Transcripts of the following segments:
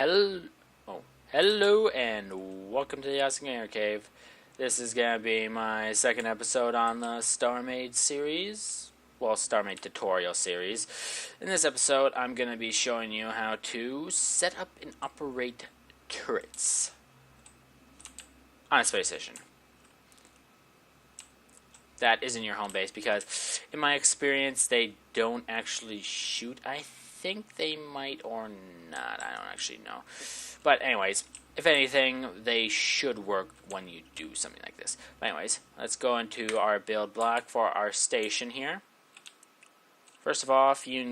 Hello, hello, and welcome to the TheAwsomeGamer Cave. This is gonna be my second episode on the Starmade series, Starmade tutorial series. In this episode, I'm gonna be showing you how to set up and operate turrets on a space station that isn't your home base, because in my experience, they don't actually shoot. I think they might or not. I don't actually know. But anyways, if anything, they should work when you do something like this. But anyways, let's go into our build block for our station here. First of all, you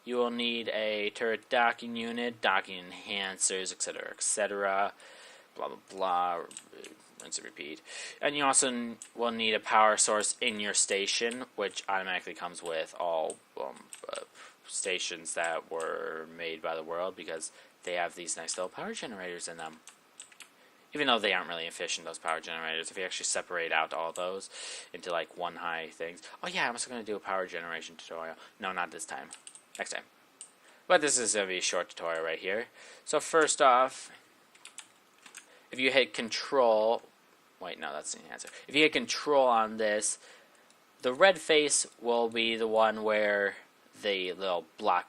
will need a turret docking unit, docking enhancers, etc., etc. Blah blah blah. Rinse and repeat. And you also will need a power source in your station, which automatically comes with all stations that were made by the world, because they have these nice little power generators in them. Even though they aren't really efficient, those power generators, if you actually separate out all those into like one high things. Oh yeah, I'm also going to do a power generation tutorial. No, not this time. Next time. But this is going to be a short tutorial right here. So first off, if you hit control, wait, no, that's the answer. If you hit control on this, the red face will be the one where the little block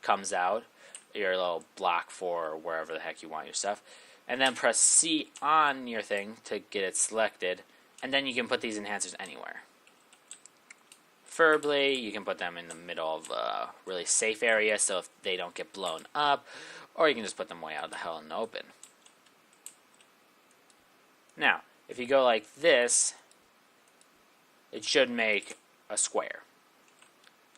comes out, your little block for wherever the heck you want your stuff, and then press C on your thing to get it selected, and then you can put these enhancers anywhere. Preferably, you can put them in the middle of a really safe area so if they don't get blown up, or you can just put them way out of the hell in the open. Now, if you go like this, it should make a square.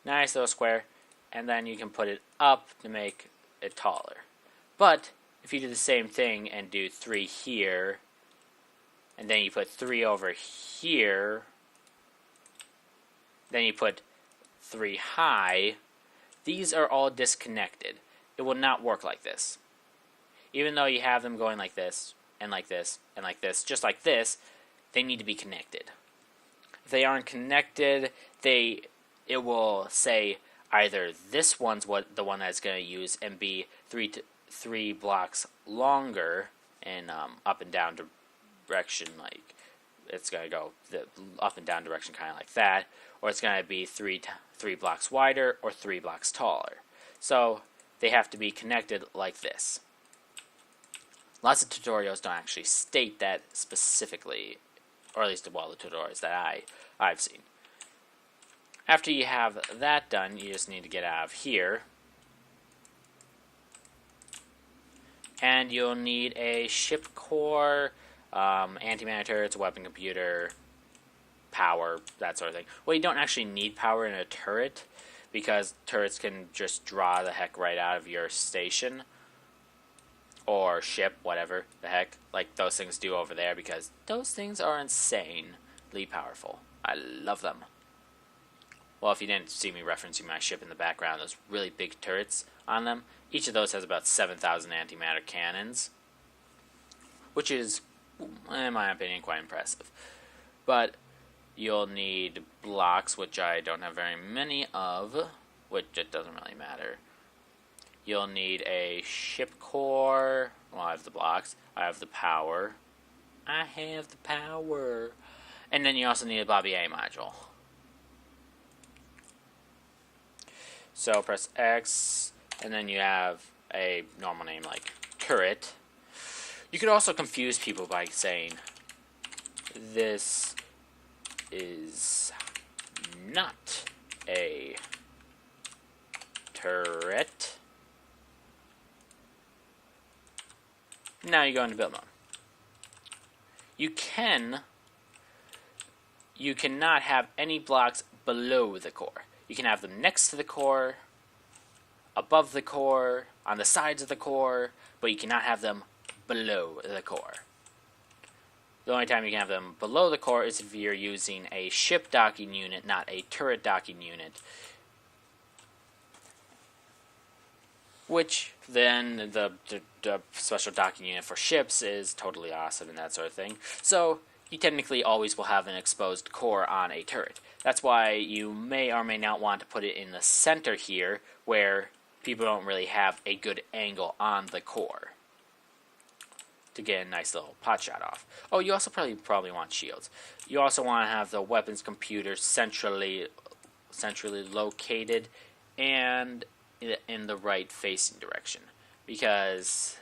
Nice little square, and then you can put it up to make it taller. But if you do the same thing and do 3 here, and then you put 3 over here, then you put 3 high, these are all disconnected. It will not work like this. Even though you have them going like this, and like this, and like this, just like this, they need to be connected. If they aren't connected, it will say either this one's the one that's going to use and be three blocks longer in up and down direction, like it's going to go the up and down direction kind of like that, or it's going to be three blocks wider or 3 blocks taller. So they have to be connected like this. Lots of tutorials don't actually state that specifically, or at least the tutorials that I've seen. After you have that done, you just need to get out of here. And you'll need a ship core, antimatter turrets, weapon computer, power, that sort of thing. Well, you don't actually need power in a turret, because turrets can just draw the heck right out of your station. Or ship, whatever the heck, like those things do over there, because those things are insanely powerful. I love them. Well, if you didn't see me referencing my ship in the background, those really big turrets on them, each of those has about 7,000 antimatter cannons, which is, in my opinion, quite impressive. But you'll need blocks, which I don't have very many of, which it doesn't really matter. You'll need a ship core. Well, I have the blocks. I have the power. And then you also need a Bobby A module. So press X, and then you have a normal name like turret. You could also confuse people by saying, this is not a turret. Now you go into build mode. You cannot have any blocks below the core. You can have them next to the core, above the core, on the sides of the core, but you cannot have them below the core. The only time you can have them below the core is if you're using a ship docking unit, not a turret docking unit. Which then the special docking unit for ships is totally awesome and that sort of thing. So you technically always will have an exposed core on a turret. That's why you may or may not want to put it in the center here, where people don't really have a good angle on the core to get a nice little pot shot off. Oh, you also probably want shields. You also want to have the weapons computer centrally located and in the right facing direction, because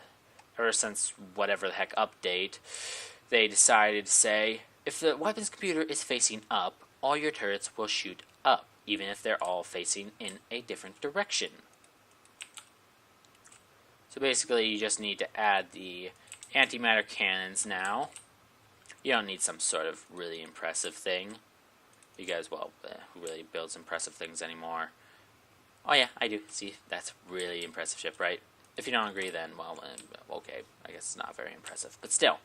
ever since whatever the heck update, they decided to say if the weapons computer is facing up, all your turrets will shoot up, even if they're all facing in a different direction. So basically, you just need to add the antimatter cannons now. You don't need some sort of really impressive thing, because, well, who really builds impressive things anymore? Oh yeah, I do. See, that's really impressive ship, right? If you don't agree, then, well, okay, I guess it's not very impressive, but still.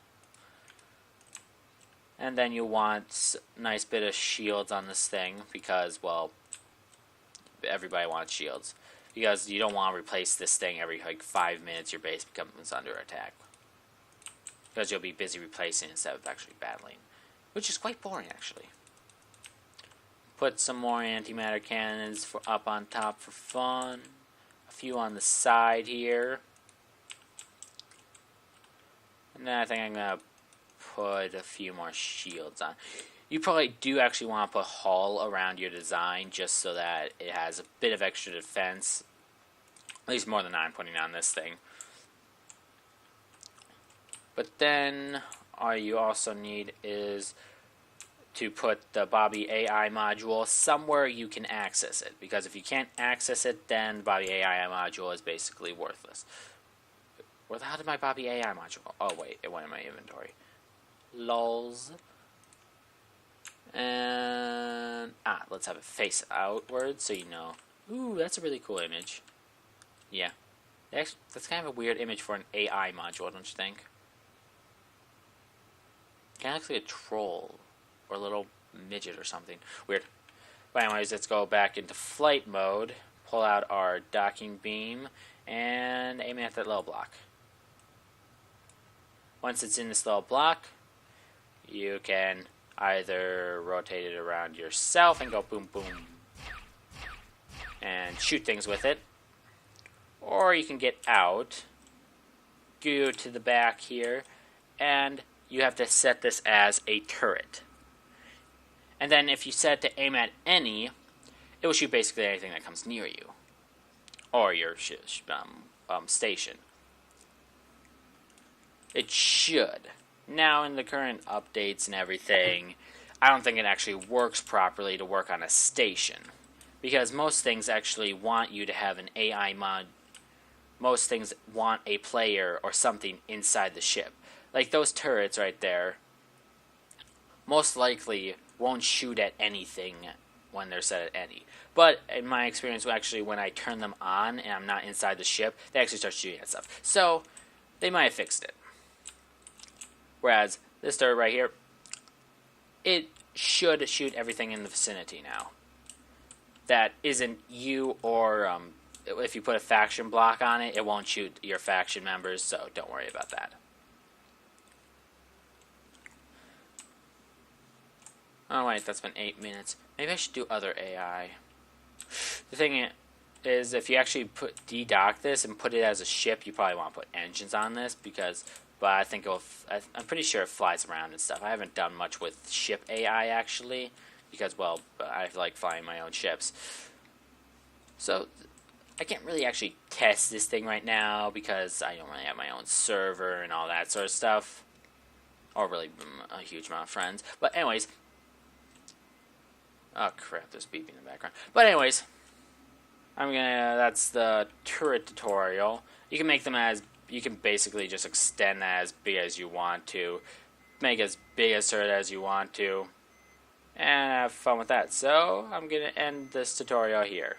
And then you want a nice bit of shields on this thing, because, well, everybody wants shields. Because you don't want to replace this thing every, like, 5 minutes your base becomes under attack. Because you'll be busy replacing instead of actually battling. Which is quite boring, actually. Put some more antimatter cannons up on top for fun. A few on the side here. And then I think I'm going to put a few more shields on. You probably do actually want to put hull around your design just so that it has a bit of extra defense. At least more than I'm putting on this thing. But then all you also need is to put the Bobby AI module somewhere you can access it. Because if you can't access it, then the Bobby AI module is basically worthless. Where the hell did my Bobby AI module go? Oh wait, it went in my inventory. Lols. And let's have it face outward so you know. Ooh, that's a really cool image. Yeah. That's kind of a weird image for an AI module, don't you think? Kind of looks like a troll or a little midget or something. Weird. But anyways, let's go back into flight mode. Pull out our docking beam and aim at that little block. Once it's in this little block, you can either rotate it around yourself and go boom boom and shoot things with it, or you can get out, go to the back here, and you have to set this as a turret. And then if you set it to aim at any, it will shoot basically anything that comes near you or your station. It should. Now, in the current updates and everything, I don't think it actually works properly to work on a station. Because most things actually want you to have an AI mod. Most things want a player or something inside the ship. Like those turrets right there, most likely won't shoot at anything when they're set at any. But in my experience, actually, when I turn them on and I'm not inside the ship, they actually start shooting at stuff. So, they might have fixed it. Whereas this turret right here, it should shoot everything in the vicinity now. That isn't you, or if you put a faction block on it, it won't shoot your faction members, so don't worry about that. Oh wait, that's been 8 minutes. Maybe I should do other AI. The thing is, if you actually de-dock this and put it as a ship, you probably want to put engines on this, because... But I think I'm pretty sure it flies around and stuff. I haven't done much with ship AI, actually, because, well, I like flying my own ships. So, I can't really actually test this thing right now, because I don't really have my own server and all that sort of stuff. Or really a huge amount of friends. But anyways. Oh, crap, there's beeping in the background. But anyways. That's the turret tutorial. You can make them as... You can basically just extend that as big as you want to, make as big a turret as you want to, and have fun with that. So, I'm going to end this tutorial here.